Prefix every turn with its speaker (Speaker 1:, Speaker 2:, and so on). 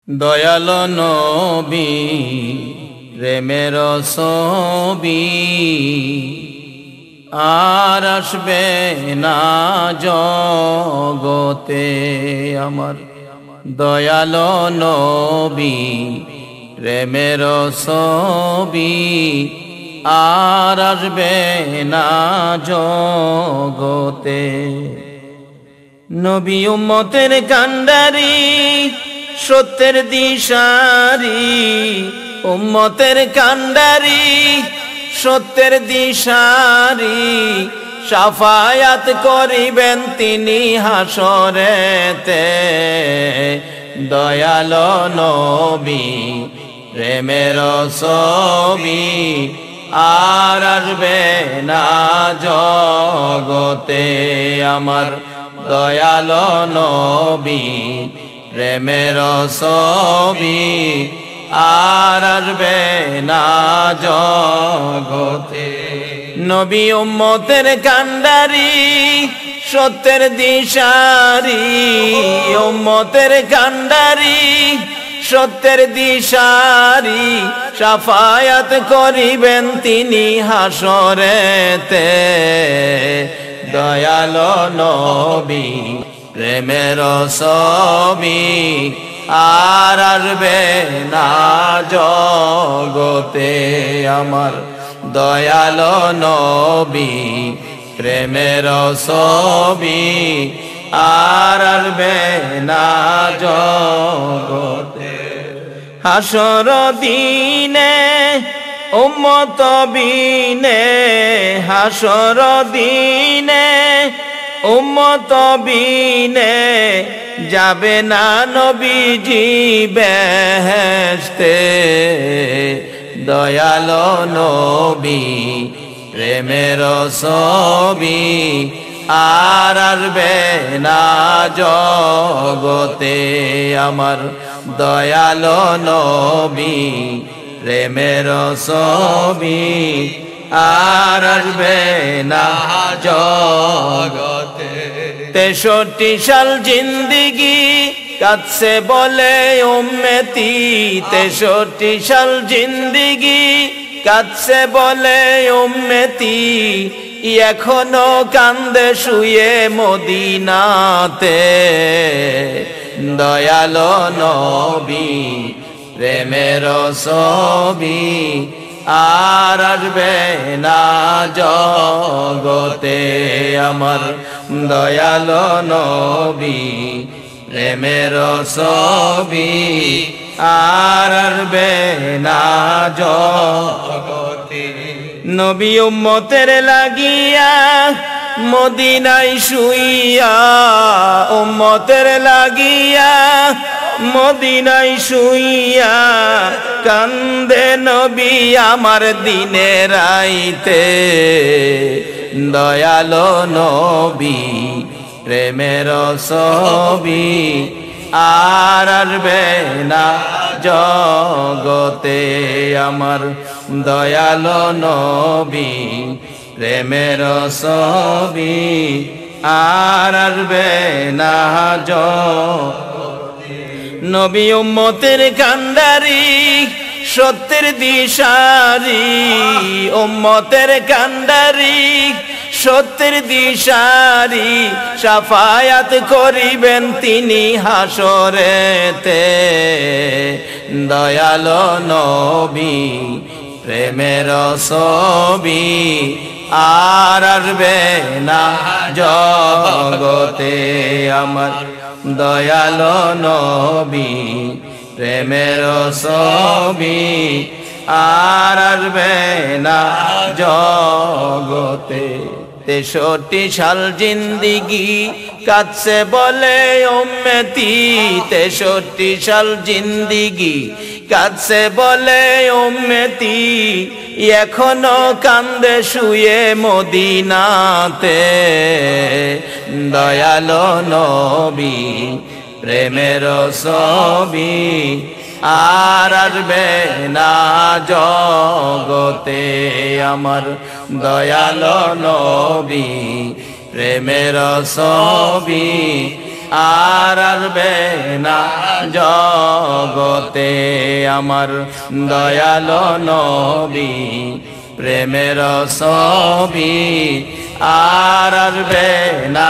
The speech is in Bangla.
Speaker 1: দয়াল নবী প্রেমের ছবি আর আসবে না জগতে আমার। দয়াল নবী প্রেমের ছবি আর আসবে না জগতে। নবী উম্মতের কান্ডারি সত্যের দিশারি, উম্মতের কান্ডারি সত্যের দিশারি, শাফায়াত করিবেন তিনি হাসরেতে। দয়াল নবী প্রেমের ছবি আর আসবে না জগতে আমার। দয়াল নবী প্রেমের ছবি আর আসবে না জগতে। নবী উম্মতের কান্ডারি সত্যের দিশারি, উম্মতের কান্ডারি সত্যের দিশারি, শাফায়াত করিবেন তিনি হাসরেতে। দয়াল নবী প্রেমের ছবি আর আসবে না জগতে আমার। দয়াল নবী প্রেমের ছবি আর আসবে না জগতে। হাসর দিনে উম্মত বিনে, হাসর দিনে উম্মত বিনে যাবে না নবীজি বেহেশতে। দয়াল নবী প্রেমের ছবি আর আসবে না জগতে আমার। দয়াল নবী প্রেমের ছবি আর আসবে না জগতে। 63 সাল জিন্দিগি কাটছে বলে উম্মতি, 63 সাল জিন্দিগি কাটছে বলে উম্মতি, এখনো কান্দে শুয়ে মদিনাতে। দয়াল নবী প্রেমের ছবি আর আসবে না জগতে আমার। দয়াল নবী প্রেমের ছবি আর আসবে না জগতে। নবী উম্মতের লাগিয়া মদিনায় শুইয়া, উম্মতের লাগিয়া মদিনায় শুইয়া কান্দে নবী আমার দিনে রাইতে। দয়াল নবী প্রেমের ছবি আর আসবে না জগতে আমার। দয়াল নবী প্রেমের ছবি আর আসবে না জগতে। নবী উম্মতের কান্ডারি সত্যের দিশারি, উম্মতের কান্ডারি সত্যের দিশারি, শাফায়াত করিবেন তিনি হাসরেতে। দয়াল নবী প্রেমের ছবি আর আসবে না জগতে আমার। দয়াল নবী প্রেমের ছবি আর আসবে না জগতে। 63 সাল জিন্দিগি কাটছে বলে উম্মতি, 63 সাল জিন্দিগি কাটছে বলে উম্মতি, এখনো কান্দে শুয়ে মদিনাতে। দয়াল নবী প্রেমের ছবি আর আসবে না জগতে আমার। দয়াল নবী প্রেমের ছবি আর আসবে না জগতে আমার দয়ালো নবী প্রেমের ছবি আর আসবে না